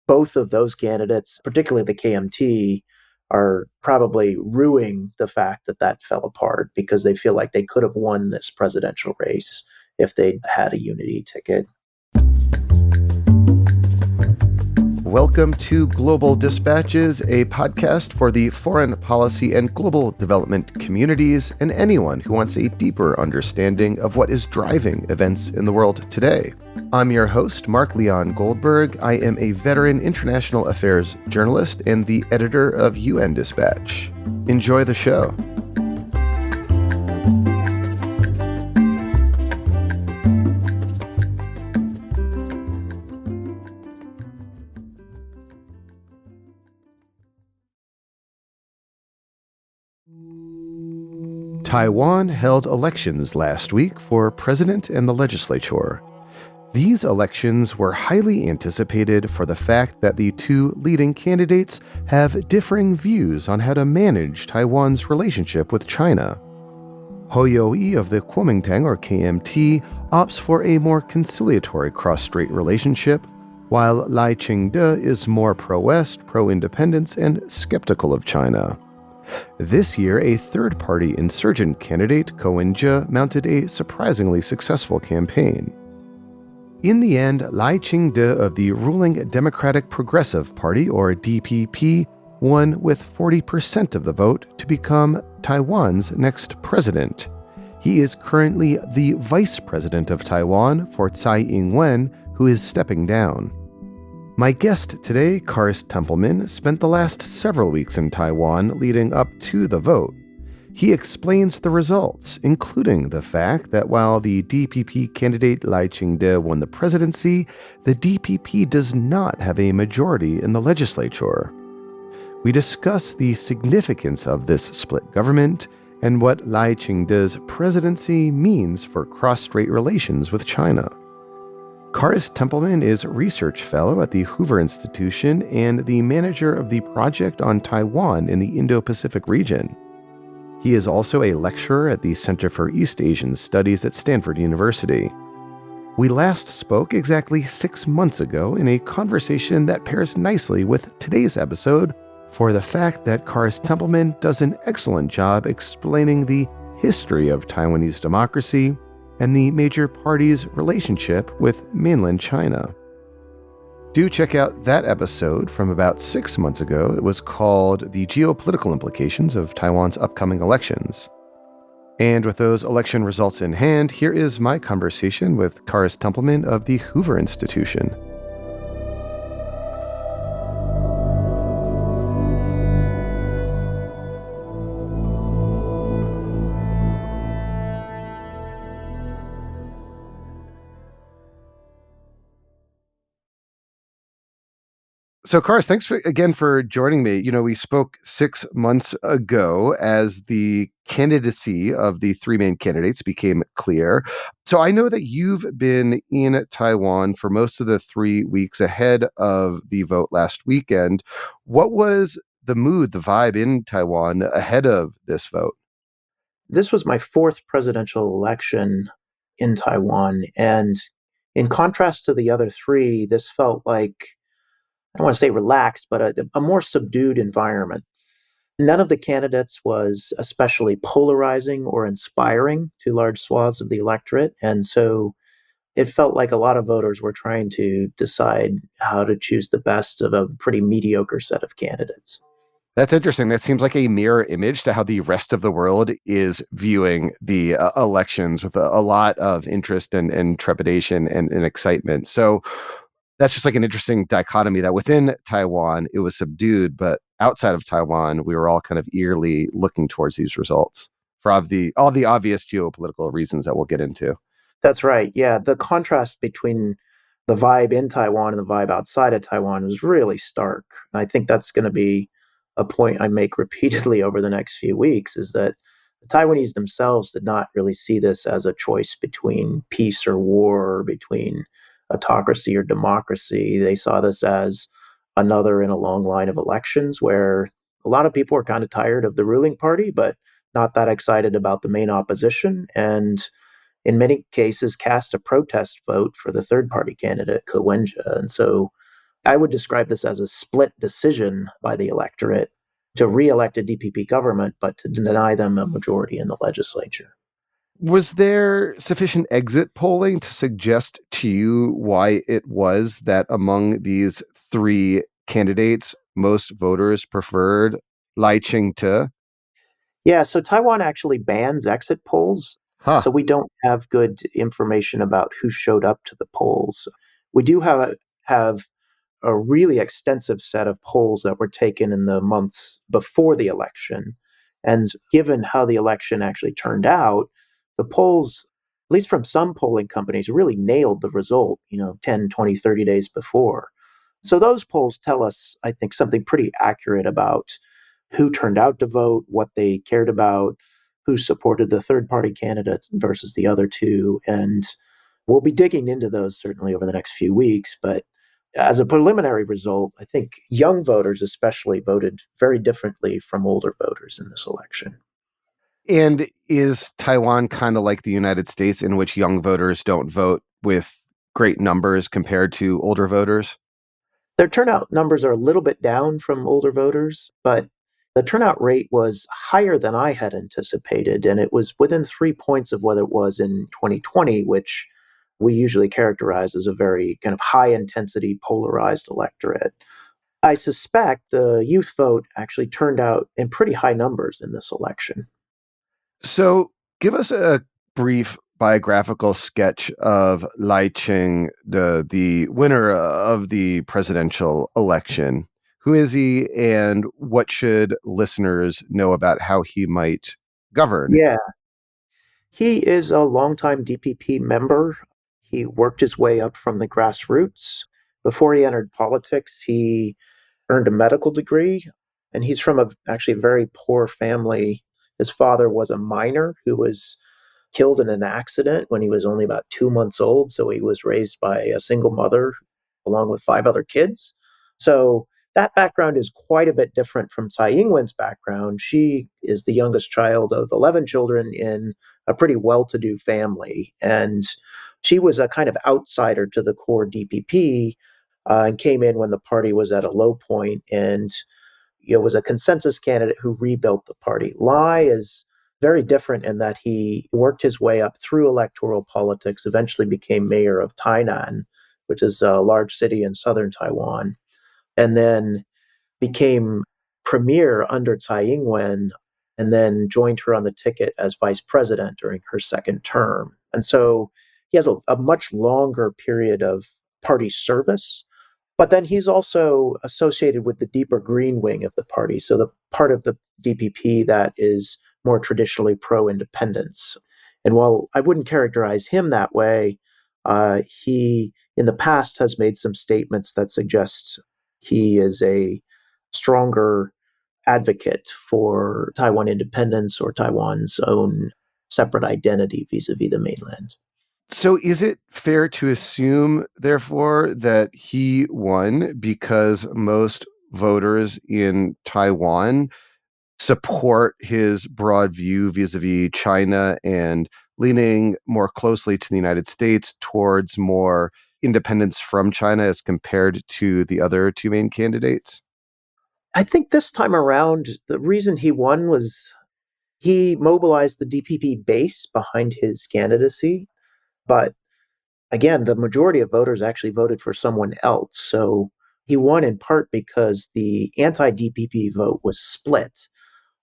both of those candidates, particularly the KMT, are probably rueing the fact that that fell apart because they feel like they could have won this presidential race if they'd had a unity ticket. Welcome to Global Dispatches, a podcast for the foreign policy and global development communities and anyone who wants a deeper understanding of what is driving events in the world today. I'm your host, Mark Leon Goldberg. I am a veteran international affairs journalist and the editor of UN Dispatch. Enjoy the show. Taiwan held elections last week for president and the legislature. These elections were highly anticipated for the fact that the two leading candidates have differing views on how to manage Taiwan's relationship with China. Hou Yu-ih of the Kuomintang, or KMT, opts for a more conciliatory cross-strait relationship, while Lai Ching-te is more pro-West, pro-independence, and skeptical of China. This year, a third-party insurgent candidate, Ko Wen-je, mounted a surprisingly successful campaign. In the end, Lai Ching-te of the ruling Democratic Progressive Party, or DPP, won with 40% of the vote to become Taiwan's next president. He is currently the vice president of Taiwan for Tsai Ing-wen, who is stepping down. My guest today, Kharis Templeman, spent the last several weeks in Taiwan leading up to the vote. He explains the results, including the fact that while the DPP candidate Lai Ching-te won the presidency, the DPP does not have a majority in the legislature. We discuss the significance of this split government and what Lai Ching-te's presidency means for cross-strait relations with China. Kharis Templeman is Research Fellow at the Hoover Institution and the manager of the Project on Taiwan in the Indo-Pacific Region. He is also a lecturer at the Center for East Asian Studies at Stanford University. We last spoke exactly 6 months ago in a conversation that pairs nicely with today's episode for the fact that Kharis Templeman does an excellent job explaining the history of Taiwanese democracy and the major parties' relationship with mainland China. Do check out that episode from about 6 months ago. It was called The Geopolitical Implications of Taiwan's Upcoming Elections. And with those election results in hand, here is my conversation with Kharis Templeman of the Hoover Institution. So, Kharis, thanks again for joining me. We spoke 6 months ago as the candidacy of the three main candidates became clear. So I know that you've been in Taiwan for most of the 3 weeks ahead of the vote last weekend. What was the mood, the vibe in Taiwan ahead of this vote? This was my fourth presidential election in Taiwan. And in contrast to the other three, this felt like, I don't want to say relaxed, but a more subdued environment. None of the candidates was especially polarizing or inspiring to large swaths of the electorate. And so it felt like a lot of voters were trying to decide how to choose the best of a pretty mediocre set of candidates. That's interesting. That seems like a mirror image to how the rest of the world is viewing the elections with a lot of interest and trepidation and excitement. So that's just like an interesting dichotomy that within Taiwan, it was subdued, but outside of Taiwan, we were all kind of eagerly looking towards these results for all the obvious geopolitical reasons that we'll get into. That's right. Yeah. The contrast between the vibe in Taiwan and the vibe outside of Taiwan was really stark. And I think that's going to be a point I make repeatedly over the next few weeks, is that the Taiwanese themselves did not really see this as a choice between peace or war, or between autocracy or democracy. They saw this as another in a long line of elections where a lot of people were kind of tired of the ruling party, but not that excited about the main opposition. And in many cases, cast a protest vote for the third party candidate, Ko Wen-je. And so I would describe this as a split decision by the electorate to re-elect a DPP government, but to deny them a majority in the legislature. Was there sufficient exit polling to suggest to you why it was that among these three candidates, most voters preferred Lai Ching-te? Yeah, so Taiwan actually bans exit polls. Huh. So we don't have good information about who showed up to the polls. We do have a really extensive set of polls that were taken in the months before the election. And given how the election actually turned out, the polls, at least from some polling companies, really nailed the result, 10, 20, 30 days before. So those polls tell us, I think, something pretty accurate about who turned out to vote, what they cared about, who supported the third party candidates versus the other two. And we'll be digging into those certainly over the next few weeks. But as a preliminary result, I think young voters especially voted very differently from older voters in this election. And is Taiwan kind of like the United States in which young voters don't vote with great numbers compared to older voters? Their turnout numbers are a little bit down from older voters, but the turnout rate was higher than I had anticipated, and it was within 3 points of what it was in 2020, which we usually characterize as a very kind of high intensity polarized electorate. I suspect the youth vote actually turned out in pretty high numbers in this election. So give us a brief biographical sketch of Lai Ching, the winner of the presidential election. Who is he, and what should listeners know about how he might govern? Yeah, he is a longtime DPP member. He worked his way up from the grassroots. Before he entered politics, he earned a medical degree, and he's from actually a very poor family. His father was a miner who was killed in an accident when he was only about 2 months old. So he was raised by a single mother along with five other kids. So that background is quite a bit different from Tsai Ing-wen's background. She is the youngest child of 11 children in a pretty well-to-do family. And she was a kind of outsider to the core DPP and came in when the party was at a low point and was a consensus candidate who rebuilt the party. Lai is very different in that he worked his way up through electoral politics, eventually became mayor of Tainan, which is a large city in southern Taiwan, and then became premier under Tsai Ing-wen, and then joined her on the ticket as vice president during her second term. And so he has a much longer period of party service, but then he's also associated with the deeper green wing of the party. So the part of the DPP that is more traditionally pro independence. And while I wouldn't characterize him that way, he in the past has made some statements that suggest he is a stronger advocate for Taiwan independence or Taiwan's own separate identity vis-a-vis the mainland. So is it fair to assume, therefore, that he won because most voters in Taiwan support his broad view vis-a-vis China and leaning more closely to the United States towards more independence from China as compared to the other two main candidates? I think this time around, the reason he won was he mobilized the DPP base behind his candidacy. But again, the majority of voters actually voted for someone else. So he won in part because the anti DPP vote was split.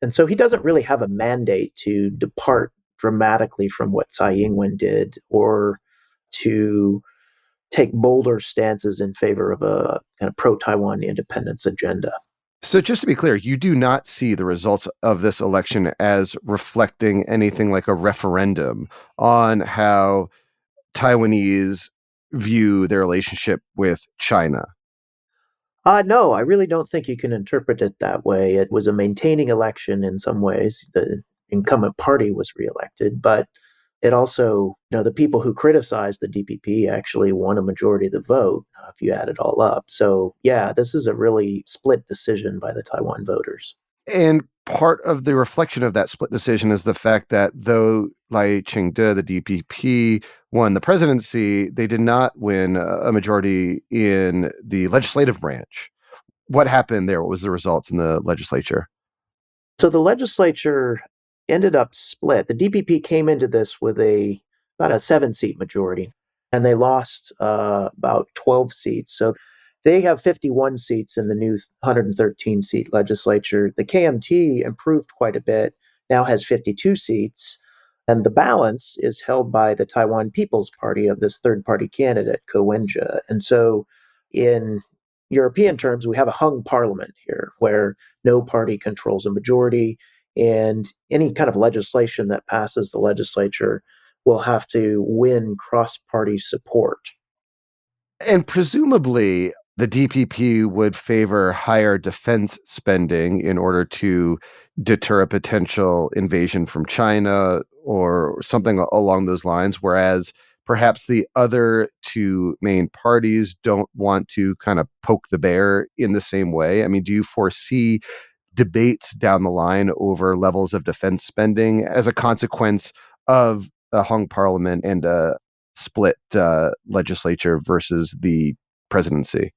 And so he doesn't really have a mandate to depart dramatically from what Tsai Ing-wen did or to take bolder stances in favor of a kind of pro Taiwan independence agenda. So just to be clear, you do not see the results of this election as reflecting anything like a referendum on how Taiwanese view their relationship with China. No, I really don't think you can interpret it that way. It was a maintaining election in some ways. The incumbent party was reelected, but it also, the people who criticized the DPP actually won a majority of the vote if you add it all up. So, yeah, this is a really split decision by the Taiwan voters. And part of the reflection of that split decision is the fact that though Lai Ching-te, the DPP, won the presidency, they did not win a majority in the legislative branch. What happened there? What was the results in the legislature? So the legislature ended up split. The DPP came into this with about a 7 seat majority, and they lost about 12 seats. So they have 51 seats in the new 113 seat legislature. The KMT improved quite a bit, now has 52 seats. And the balance is held by the Taiwan People's Party of this third party candidate, Ko Wen-je. And so, in European terms, we have a hung parliament here where no party controls a majority, and any kind of legislation that passes the legislature will have to win cross party support. And presumably, the DPP would favor higher defense spending in order to deter a potential invasion from China or something along those lines, whereas perhaps the other two main parties don't want to kind of poke the bear in the same way. I mean, do you foresee debates down the line over levels of defense spending as a consequence of a hung parliament and a split legislature versus the presidency?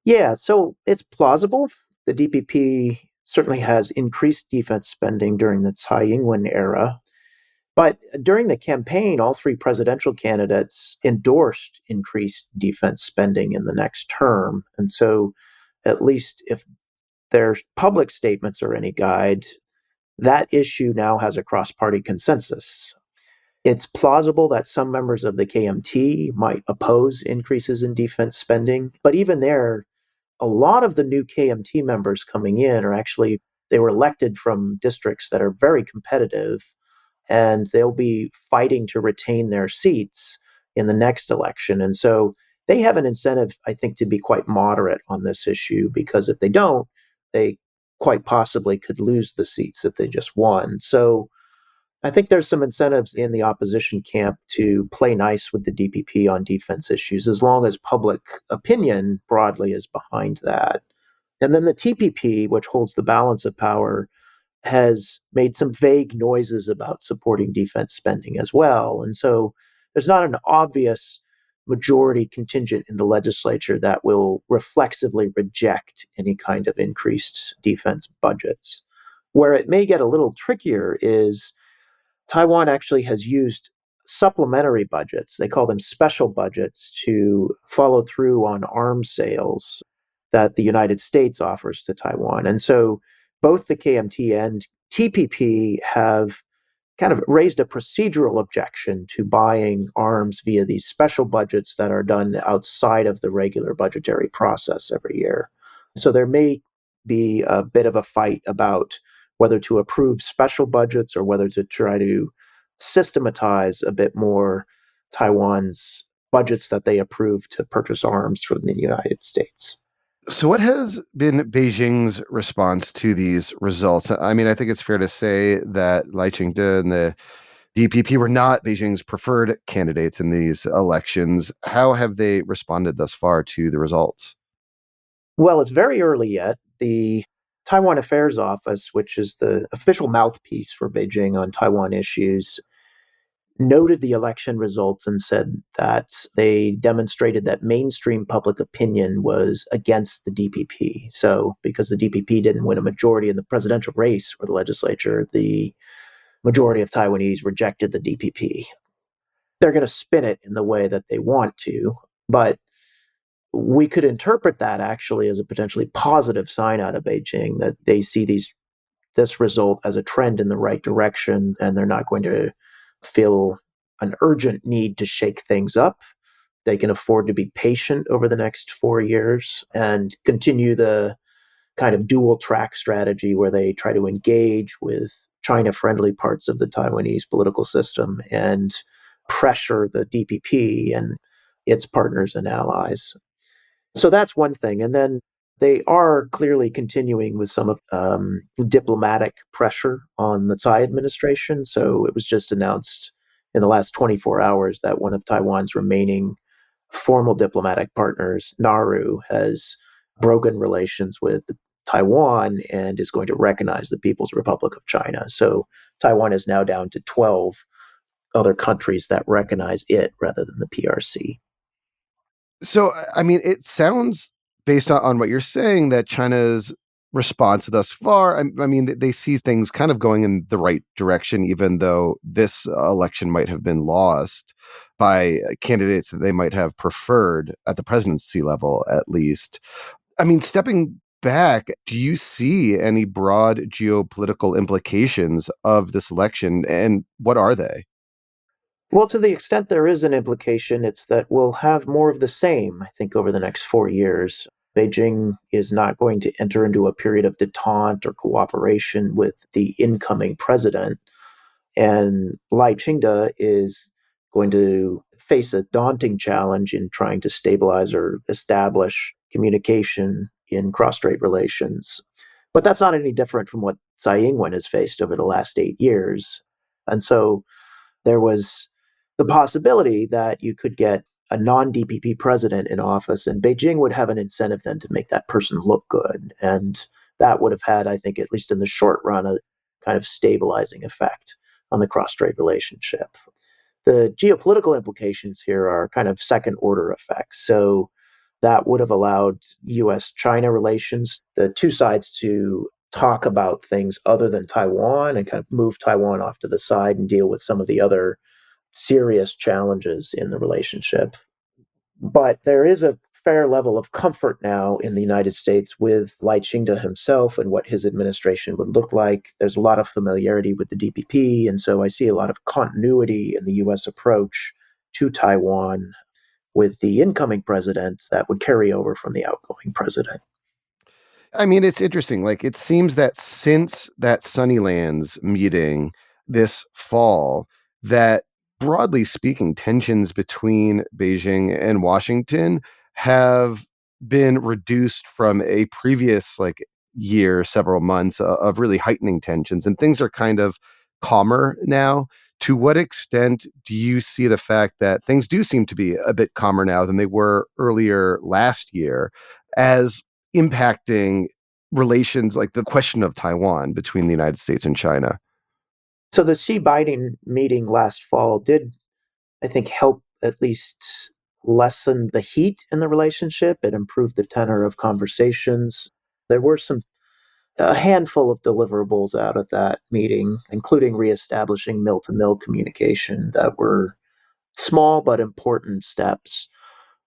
Yeah, so it's plausible. The DPP certainly has increased defense spending during the Tsai Ing wen era. But during the campaign, all three presidential candidates endorsed increased defense spending in the next term. And so, at least if their public statements are any guide, that issue now has a cross party consensus. It's plausible that some members of the KMT might oppose increases in defense spending, but even there, a lot of the new KMT members coming in are actually, they were elected from districts that are very competitive, and they'll be fighting to retain their seats in the next election. And so they have an incentive, I think, to be quite moderate on this issue, because if they don't, they quite possibly could lose the seats that they just won. So I think there's some incentives in the opposition camp to play nice with the DPP on defense issues, as long as public opinion broadly is behind that. And then the TPP, which holds the balance of power, has made some vague noises about supporting defense spending as well. And so there's not an obvious majority contingent in the legislature that will reflexively reject any kind of increased defense budgets. Where it may get a little trickier is Taiwan actually has used supplementary budgets, they call them special budgets, to follow through on arms sales that the United States offers to Taiwan. And so both the KMT and TPP have kind of raised a procedural objection to buying arms via these special budgets that are done outside of the regular budgetary process every year. So there may be a bit of a fight about whether to approve special budgets or whether to try to systematize a bit more Taiwan's budgets that they approve to purchase arms from the United States. So, what has been Beijing's response to these results? I mean, I think it's fair to say that Lai Ching-te and the DPP were not Beijing's preferred candidates in these elections. How have they responded thus far to the results? Well, it's very early yet. The Taiwan Affairs Office, which is the official mouthpiece for Beijing on Taiwan issues, noted the election results and said that they demonstrated that mainstream public opinion was against the DPP. So, because the DPP didn't win a majority in the presidential race or the legislature, the majority of Taiwanese rejected the DPP. They're going to spin it in the way that they want to, but we could interpret that actually as a potentially positive sign out of Beijing, that they see this result as a trend in the right direction, and they're not going to feel an urgent need to shake things up. They can afford to be patient over the next 4 years and continue the kind of dual track strategy where they try to engage with China friendly parts of the Taiwanese political system and pressure the DPP and its partners and allies. So that's one thing. And then they are clearly continuing with some of diplomatic pressure on the Tsai administration. So it was just announced in the last 24 hours that one of Taiwan's remaining formal diplomatic partners, Nauru, has broken relations with Taiwan and is going to recognize the People's Republic of China. So Taiwan is now down to 12 other countries that recognize it rather than the PRC. So, I mean, it sounds based on what you're saying that China's response thus far, I mean, they see things kind of going in the right direction, even though this election might have been lost by candidates that they might have preferred at the presidency level, at least. I mean, stepping back, do you see any broad geopolitical implications of this election, and what are they? Well, to the extent there is an implication, it's that we'll have more of the same, I think, over the next 4 years. Beijing is not going to enter into a period of detente or cooperation with the incoming president. And Lai Ching-te is going to face a daunting challenge in trying to stabilize or establish communication in cross-strait relations. But that's not any different from what Tsai Ing-wen has faced over the last 8 years. And so there was the possibility that you could get a non-DPP president in office, and Beijing would have an incentive then to make that person look good. And that would have had, I think, at least in the short run, a kind of stabilizing effect on the cross-strait relationship. The geopolitical implications here are kind of second order effects. So that would have allowed US China relations, the two sides to talk about things other than Taiwan and kind of move Taiwan off to the side and deal with some of the other serious challenges in the relationship. But there is a fair level of comfort now in the United States with Lai Ching-te himself and what his administration would look like. There's a lot of familiarity with the DPP, and so I see a lot of continuity in the U.S. approach to Taiwan with the incoming president that would carry over from the outgoing president. I mean, it's interesting. Like, it seems that since that Sunnylands meeting this fall, that broadly speaking, tensions between Beijing and Washington have been reduced from a previous year, several months of really heightening tensions, and things are kind of calmer now. To what extent do you see the fact that things do seem to be a bit calmer now than they were earlier last year as impacting relations, like the question of Taiwan between the United States and China? So the Xi Biden meeting last fall did, I think, help at least lessen the heat in the relationship. It improved the tenor of conversations. There were a handful of deliverables out of that meeting, including reestablishing mill to mill communication that were small but important steps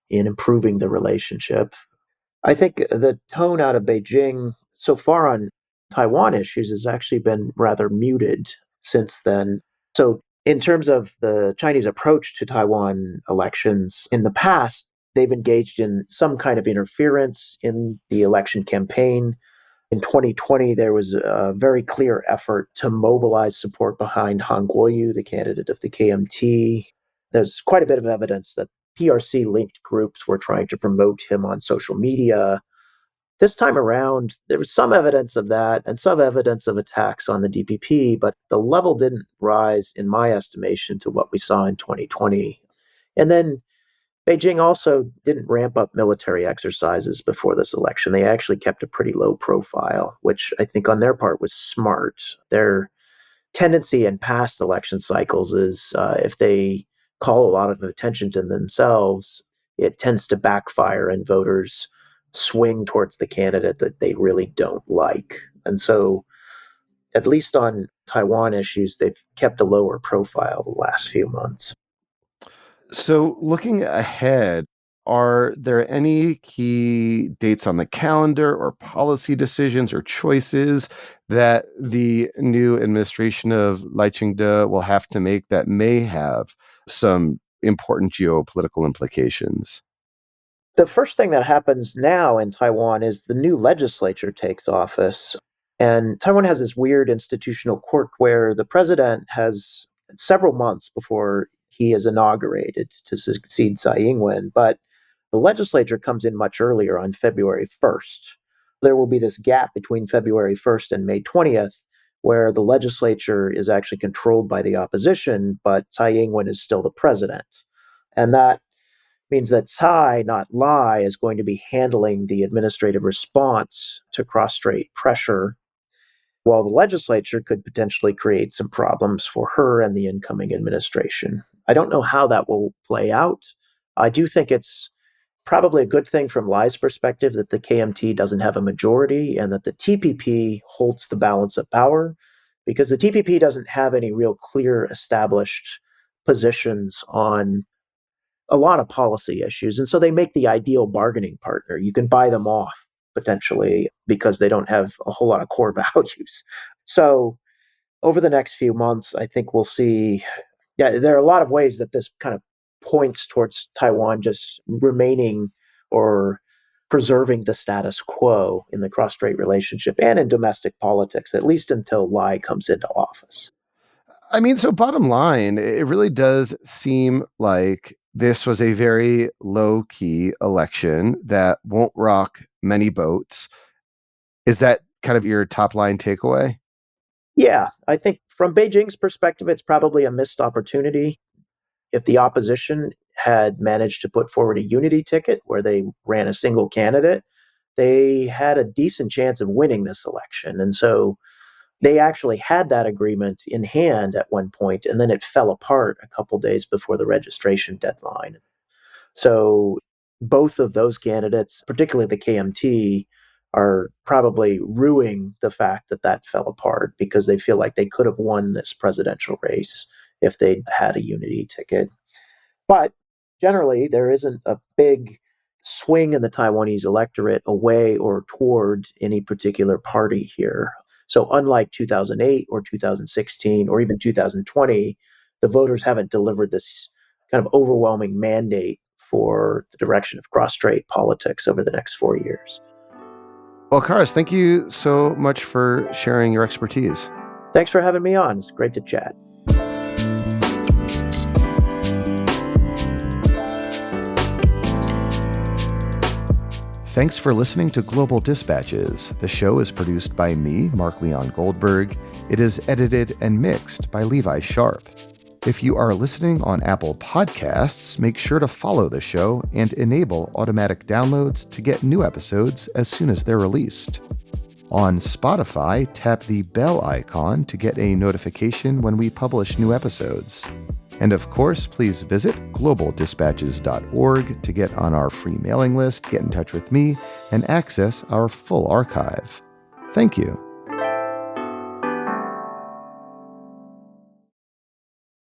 in improving the relationship. I think the tone out of Beijing so far on Taiwan issues has actually been rather muted since then. So, in terms of the Chinese approach to Taiwan elections, in the past, they've engaged in some kind of interference in the election campaign. In 2020, there was a very clear effort to mobilize support behind Han Kuo-yu, the candidate of the KMT. There's quite a bit of evidence that PRC-linked groups were trying to promote him on social media. This time around, there was some evidence of that and some evidence of attacks on the DPP, but the level didn't rise, in my estimation, to what we saw in 2020. And then Beijing also didn't ramp up military exercises before this election. They actually kept a pretty low profile, which I think on their part was smart. Their tendency in past election cycles is if they call a lot of attention to themselves, it tends to backfire and voters swing towards the candidate that they really don't like. And so, at least on Taiwan issues, they've kept a lower profile the last few months. So, looking ahead, are there any key dates on the calendar or policy decisions or choices that the new administration of Lai Ching-te will have to make that may have some important geopolitical implications? The first thing that happens now in Taiwan is the new legislature takes office. And Taiwan has this weird institutional quirk where the president has several months before he is inaugurated to succeed Tsai Ing-wen, but the legislature comes in much earlier on February 1st. There will be this gap between February 1st and May 20th where the legislature is actually controlled by the opposition, but Tsai Ing-wen is still the president. And that means that Tsai, not Lai, is going to be handling the administrative response to cross-strait pressure, while the legislature could potentially create some problems for her and the incoming administration. I don't know how that will play out. I do think it's probably a good thing from Lai's perspective that the KMT doesn't have a majority and that the TPP holds the balance of power, because the TPP doesn't have any real clear established positions on a lot of policy issues. And so they make the ideal bargaining partner. You can buy them off potentially because they don't have a whole lot of core values. So over the next few months, I think we'll see. Yeah, there are a lot of ways that this kind of points towards Taiwan just remaining or preserving the status quo in the cross-strait relationship and in domestic politics, at least until Lai comes into office. I mean, so bottom line, it really does seem like this was a very low-key election that won't rock many boats. Is that kind of your top line takeaway? Yeah, I think from Beijing's perspective, it's probably a missed opportunity. If the opposition had managed to put forward a unity ticket where they ran a single candidate, they had a decent chance of winning this election. And so they actually had that agreement in hand at one point, and then it fell apart a couple days before the registration deadline. So both of those candidates, particularly the KMT, are probably rueing the fact that that fell apart because they feel like they could have won this presidential race if they'd had a unity ticket. But generally, there isn't a big swing in the Taiwanese electorate away or toward any particular party here. So, unlike 2008 or 2016 or even 2020, the voters haven't delivered this kind of overwhelming mandate for the direction of cross-strait politics over the next 4 years. Well, Kharis, thank you so much for sharing your expertise. Thanks for having me on. It's great to chat. Thanks for listening to Global Dispatches. The show is produced by me, Mark Leon Goldberg. It is edited and mixed by Levi Sharp. If you are listening on Apple Podcasts, make sure to follow the show and enable automatic downloads to get new episodes as soon as they're released. On Spotify, tap the bell icon to get a notification when we publish new episodes. And of course, please visit globaldispatches.org to get on our free mailing list, get in touch with me, and access our full archive. Thank you.